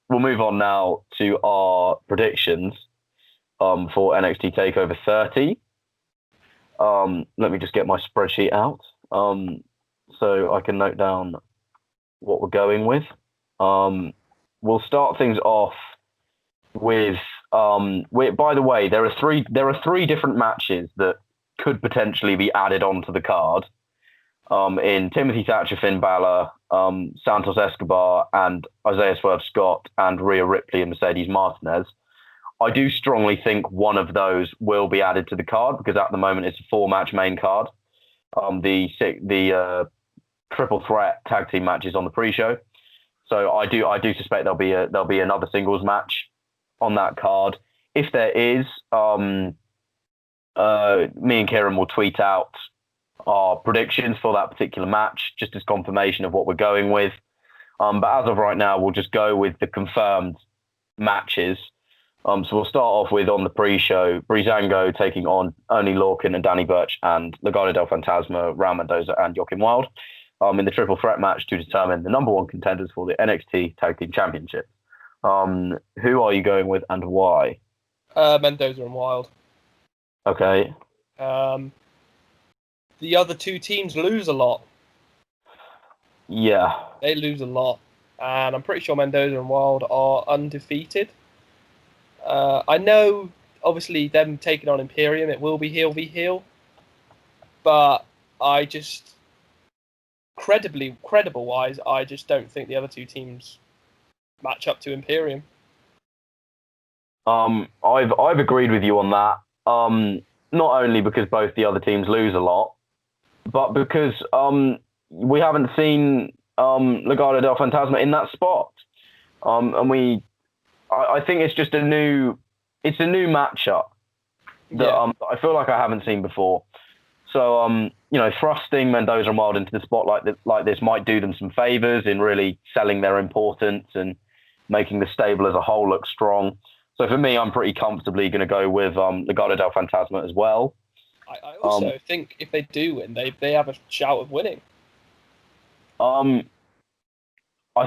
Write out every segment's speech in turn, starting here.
we'll move on now to our predictions for NXT TakeOver 30. Let me just get my spreadsheet out so I can note down what we're going with. We'll start things off with. By the way, there are three different matches that could potentially be added onto the card. In Timothy Thatcher, Finn Balor, Santos Escobar, and Isaiah Swerve Scott, and Rhea Ripley and Mercedes Martinez. I do strongly think one of those will be added to the card because at the moment it's a 4-match main card. The triple threat tag team matches on the pre-show. So I do suspect there'll be another singles match on that card. If there is, me and Kieran will tweet out our predictions for that particular match, just as confirmation of what we're going with. But as of right now, we'll just go with the confirmed matches. So we'll start off with, on the pre-show, Breezango taking on Oney, Lorcan and Danny Burch, and Legado del Fantasma, Raul Mendoza and Joaquin Wilde in the triple threat match to determine the number one contenders for the NXT Tag Team Championship. Who are you going with and why? Mendoza and Wilde. Okay. The other two teams lose a lot. Yeah. They lose a lot. And I'm pretty sure Mendoza and Wilde are undefeated. I know, obviously, them taking on Imperium, it will be heel v heel. But I just, credible-wise, I just don't think the other two teams match up to Imperium. I've agreed with you on that. Not only because both the other teams lose a lot, but because we haven't seen Legado del Fantasma in that spot. And I think it's just a new matchup that I feel like I haven't seen before. So, thrusting Mendoza and Wilde into the spotlight like this might do them some favors in really selling their importance and making the stable as a whole look strong. So for me, I'm pretty comfortably going to go with Legado del Fantasma as well. I also think if they do win, they have a shout of winning. I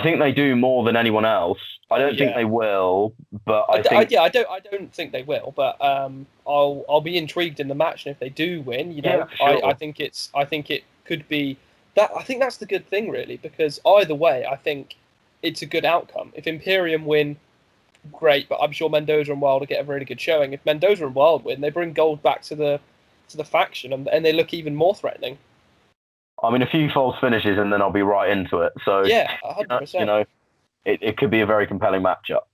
think they do more than anyone else. I don't think they will, but I don't think they will. But I'll be intrigued in the match, and if they do win, sure. I think it could be that. I think that's the good thing, really, because either way, I think it's a good outcome. If Imperium win, great, but I'm sure Mendoza and Wilde will get a really good showing. If Mendoza and Wilde win, they bring gold back to the faction, and they look even more threatening. I mean, a few false finishes, and then I'll be right into it. So 100%. It could be a very compelling matchup.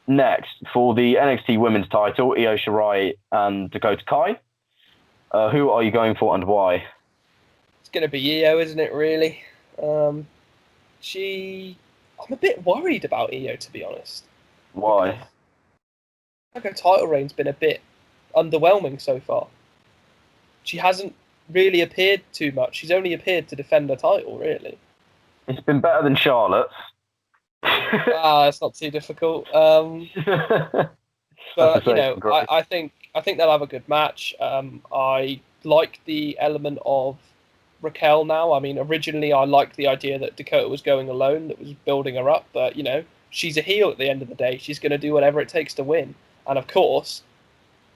Next, for the NXT Women's title, Io Shirai and Dakota Kai. Who are you going for and why? It's going to be Io, isn't it, really? I'm a bit worried about Io, to be honest. Why? Her title reign's been a bit underwhelming so far. She hasn't really appeared too much. She's only appeared to defend her title, really. It's been better than Charlotte's. It's not too difficult. But I think they'll have a good match. I like the element of Raquel now. I mean, originally I liked the idea that Dakota was going alone, that was building her up. But she's a heel at the end of the day. She's going to do whatever it takes to win. And of course,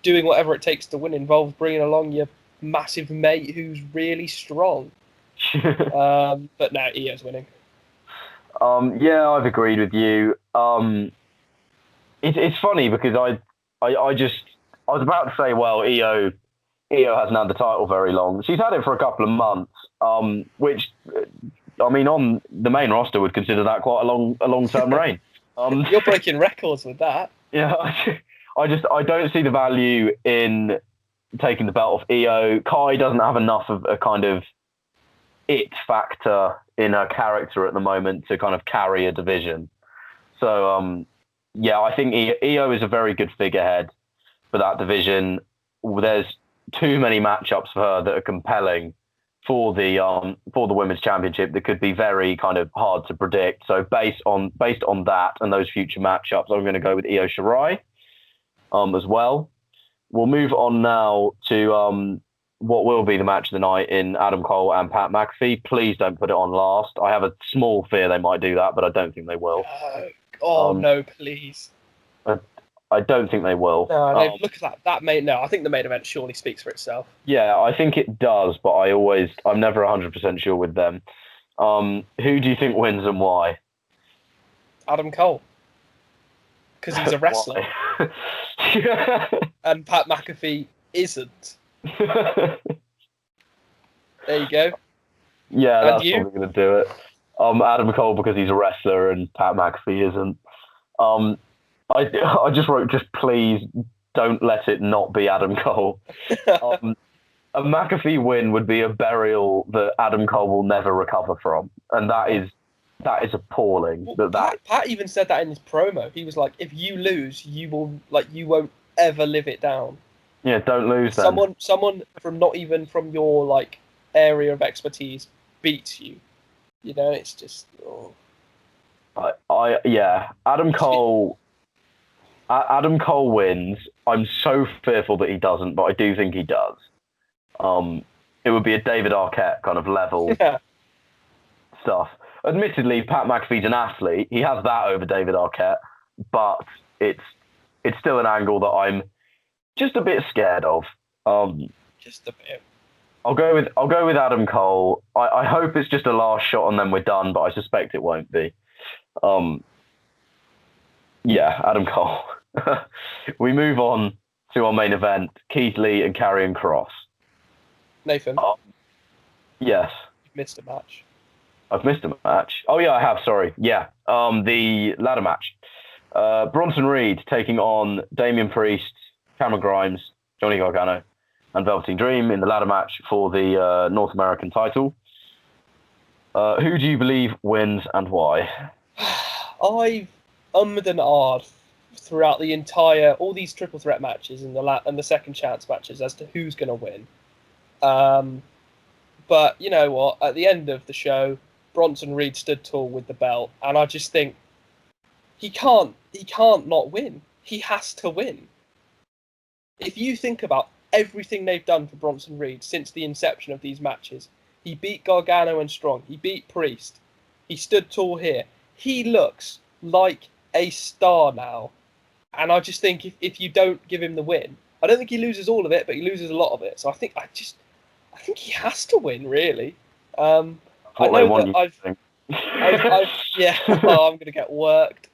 doing whatever it takes to win involves bringing along your massive mate who's really strong. But no, Io's winning. I've agreed with you. It's funny because I was about to say, well, Io hasn't had the title very long. She's had it for a couple of months, which I mean, on the main roster would consider that quite a long-term reign. You're breaking records with that. Yeah, I don't see the value in taking the belt off Io. Kai doesn't have enough of a kind of it factor in her character at the moment to kind of carry a division. So, I think Io is a very good figurehead for that division. There's too many matchups for her that are compelling for the Women's Championship that could be very kind of hard to predict. So based on that and those future matchups, I'm going to go with Io Shirai as well. We'll move on now to what will be the match of the night in Adam Cole and Pat McAfee. Please don't put it on last. I have a small fear they might do that, but I don't think they will. No, please. I don't think they will. No, look at that. I think the main event surely speaks for itself. Yeah, I think it does, but I'm never 100% sure with them. Who do you think wins and why? Adam Cole. Because he's a wrestler. And Pat McAfee isn't. There you go. Yeah, that's probably going to do it. Adam Cole because he's a wrestler and Pat McAfee isn't. I just wrote, just please don't let it not be Adam Cole. A McAfee win would be a burial that Adam Cole will never recover from, and that is appalling. Well, Pat even said that in his promo. He was like, "If you lose, you won't ever live it down." Yeah, don't lose. Then someone from not even from your area of expertise beats you. You know, it's just. Oh. Adam Cole. Adam Cole wins. I'm so fearful that he doesn't, but I do think he does. It would be a David Arquette kind of level stuff. Admittedly, Pat McAfee's an athlete. He has that over David Arquette, but it's still an angle that I'm just a bit scared of. Just a bit. I'll go with Adam Cole. I hope it's just a last shot and then we're done, but I suspect it won't be. Adam Cole. We move on to our main event, Keith Lee and Karrion Kross. Nathan. Yes. You've missed a match. I've missed a match. Oh, yeah, I have, sorry. Yeah, the ladder match. Bronson Reed taking on Damian Priest, Cameron Grimes, Johnny Gargano, and Velveteen Dream in the ladder match for the North American title. Who do you believe wins and why? I've ummed and ahed throughout all these triple threat matches and the second chance matches as to who's going to win. But you know what? At the end of the show, Bronson Reed stood tall with the belt, and I just think he can't not win. He has to win. If you think about everything they've done for Bronson Reed since the inception of these matches, he beat Gargano and Strong. He beat Priest. He stood tall here. He looks like a star now. And I just think if you don't give him the win, I don't think he loses all of it, but he loses a lot of it. So I think he has to win, really. I know that I'm going to get worked.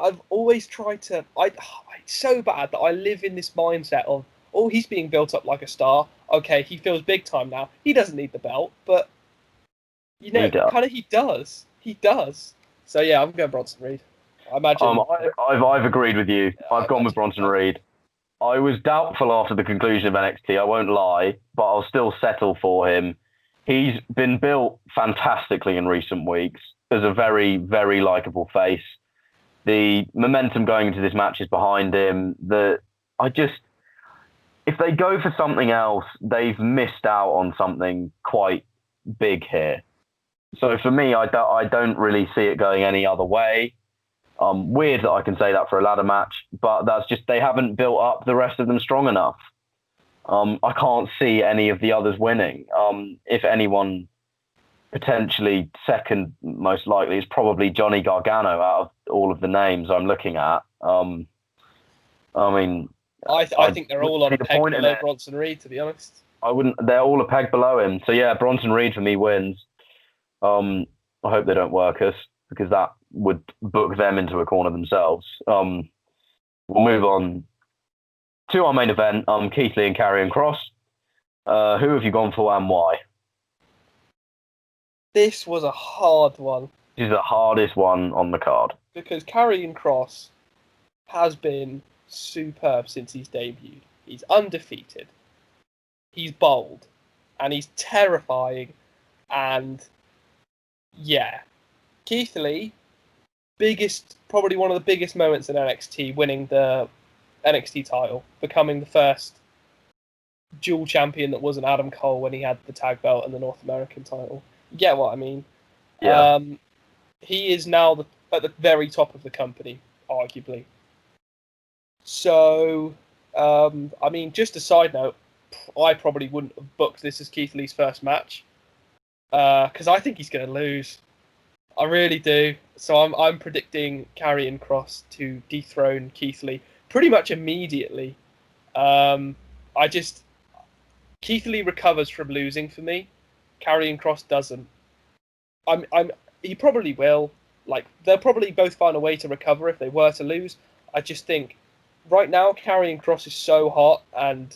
I've always tried to. It's so bad that I live in this mindset of, he's being built up like a star. Okay, he feels big time now. He doesn't need the belt, but he does. He does. So yeah, I'm going Bronson Reed. I imagine. I've agreed with you. Yeah, I've gone with Bronson Reed. I was doubtful after the conclusion of NXT. I won't lie, but I'll still settle for him. He's been built fantastically in recent weeks as a very, very likable face. The momentum going into this match is behind him. If they go for something else, they've missed out on something quite big here. So for me, I don't really see it going any other way. Weird that I can say that for a ladder match, but that's just they haven't built up the rest of them strong enough. I can't see any of the others winning. If anyone, potentially second most likely is probably Johnny Gargano out of all of the names I'm looking at. I think they're all on a peg below Bronson Reed, to be honest. They're all a peg below him. So yeah, Bronson Reed for me wins. I hope they don't work us, because that would book them into a corner themselves. We'll move on to our main event, Keith Lee and Karrion Kross. Who have you gone for and why? This was a hard one. This is the hardest one on the card. Because Karrion Kross has been superb since he's debuted. He's undefeated. He's bold. And he's terrifying. And yeah. Keith Lee, probably one of the biggest moments in NXT, winning the NXT title, becoming the first dual champion that wasn't Adam Cole when he had the tag belt and the North American title. You get what I mean? Yeah. He is now at the very top of the company, arguably. So, I mean, just a side note, I probably wouldn't have booked this as Keith Lee's first match because I think he's going to lose. I really do. So I'm predicting Karrion Kross to dethrone Keith Lee pretty much immediately. Keith Lee recovers from losing for me. Karrion Kross doesn't. He probably will. Like, they'll probably both find a way to recover if they were to lose. I just think right now Karrion Kross is so hot, and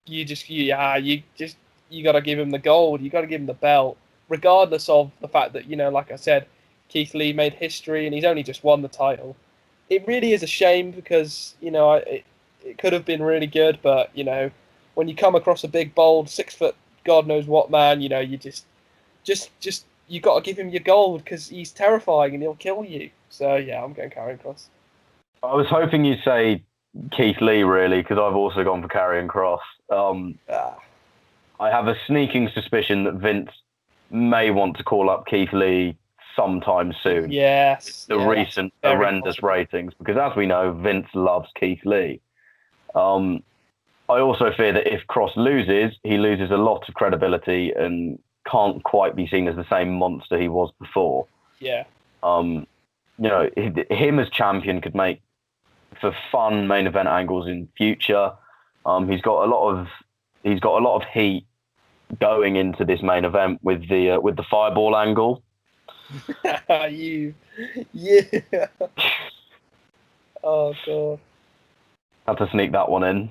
you got to give him the gold. You got to give him the belt, regardless of the fact that, like I said, Keith Lee made history and he's only just won the title. It really is a shame because it could have been really good, but when you come across a big, bold, 6 foot, God knows what man, you you got to give him your gold because he's terrifying and he'll kill you. So yeah, I'm going Karrion Kross. I was hoping you'd say Keith Lee, really, because I've also gone for Karrion Kross. I have a sneaking suspicion that Vince may want to call up Keith Lee sometime soon. Yes. The recent horrendous ratings, because as we know, Vince loves Keith Lee. I also fear that if Kross loses, he loses a lot of credibility and can't quite be seen as the same monster he was before. Yeah. Him as champion could make for fun main event angles in future. He's got a lot of heat going into this main event with the fireball angle. Yeah. Oh god. Had to sneak that one in.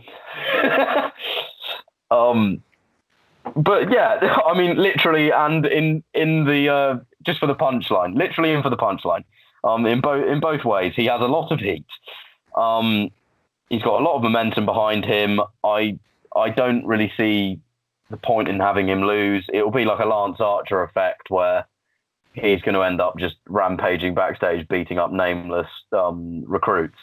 But yeah, I mean, literally, and in the just for the punchline, literally in for the punchline. In both ways, he has a lot of heat. He's got a lot of momentum behind him. I don't really see the point in having him lose. It'll be like a Lance Archer effect where he's going to end up just rampaging backstage, beating up nameless recruits.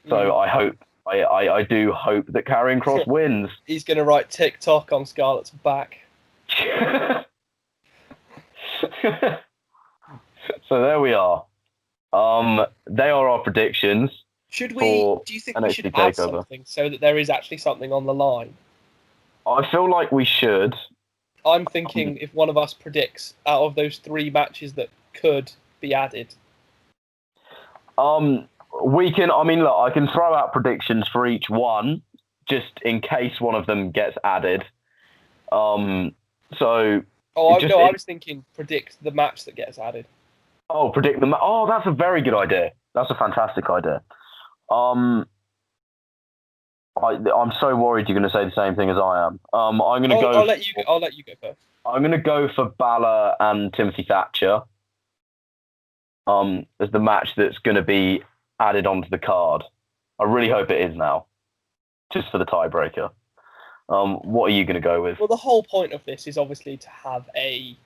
So I do hope that Karrion Kross wins. He's going to write TikTok on Scarlett's back. So there we are. They are our predictions. Do you think we should add something so that there is actually something on the line? I feel like we should. I'm thinking if one of us predicts out of those 3 matches that could be added. We can. I mean, look, I can throw out predictions for each one, just in case one of them gets added. I was thinking predict the match that gets added. Oh, predict the match. Oh, that's a very good idea. That's a fantastic idea. I'm so worried you're going to say the same thing as I am. I'm going to go. I'll let you go first. I'm going to go for Balor and Timothy Thatcher. As the match that's going to be added onto the card. I really hope it is now, just for the tiebreaker. What are you going to go with? Well, the whole point of this is obviously to have an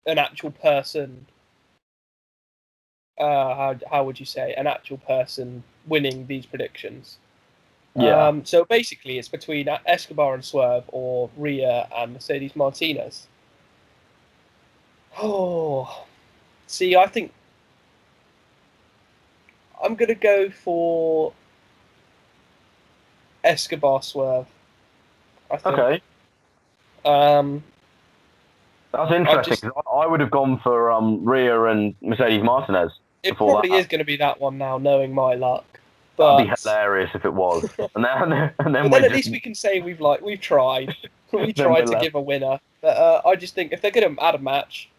actual person. How would you say? An actual person winning these predictions. Yeah. So basically, it's between Escobar and Swerve or Rhea and Mercedes Martinez. Oh, see, I think I'm going to go for Escobar Swerve. I think. Okay. That's interesting. I would have gone for Rhea and Mercedes Martinez. It probably is going to be that one now, knowing my luck. But that'd be hilarious if it was. and then at least we can say we've tried. We tried to give a winner. But I just think if they're going to add a match,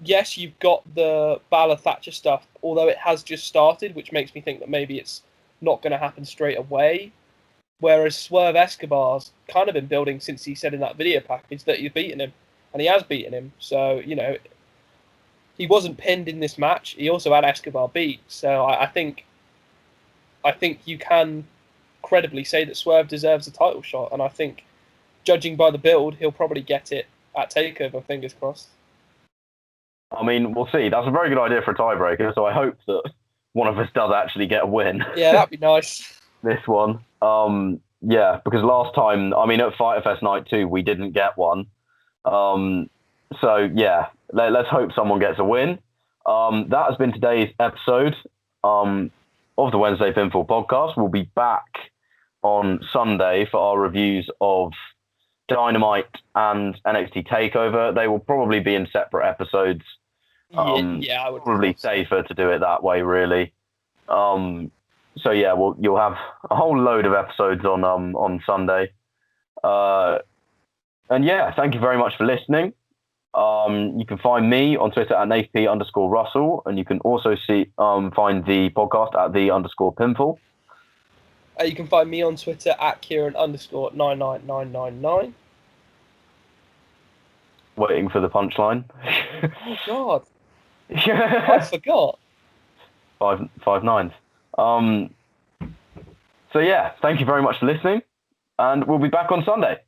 yes, you've got the Balor Thatcher stuff, although it has just started, which makes me think that maybe it's not going to happen straight away. Whereas Swerve Escobar's kind of been building since he said in that video package that he's beaten him, and he has beaten him. So, he wasn't pinned in this match. He also had Escobar beat. So I think you can credibly say that Swerve deserves a title shot, and I think, judging by the build, he'll probably get it at TakeOver. Fingers crossed. I mean, we'll see. That's a very good idea for a tiebreaker. So I hope that one of us does actually get a win. Yeah, that'd be nice. This one. Yeah, because last time, at Fyter Fest Night 2, we didn't get one. So, yeah, let's hope someone gets a win. That has been today's episode of the Wednesday Pinfall podcast. We'll be back on Sunday for our reviews of Dynamite and NXT TakeOver. They will probably be in separate episodes. I would probably safer to do it that way, really. So yeah, you'll have a whole load of episodes on Sunday. And yeah, thank you very much for listening. You can find me on Twitter at NathP_Russell, and you can also find the podcast at _Pinfall. You can find me on Twitter at Kieran_99999. Waiting for the punchline. Oh God! I forgot. 5 nines. So yeah, thank you very much for listening, and we'll be back on Sunday.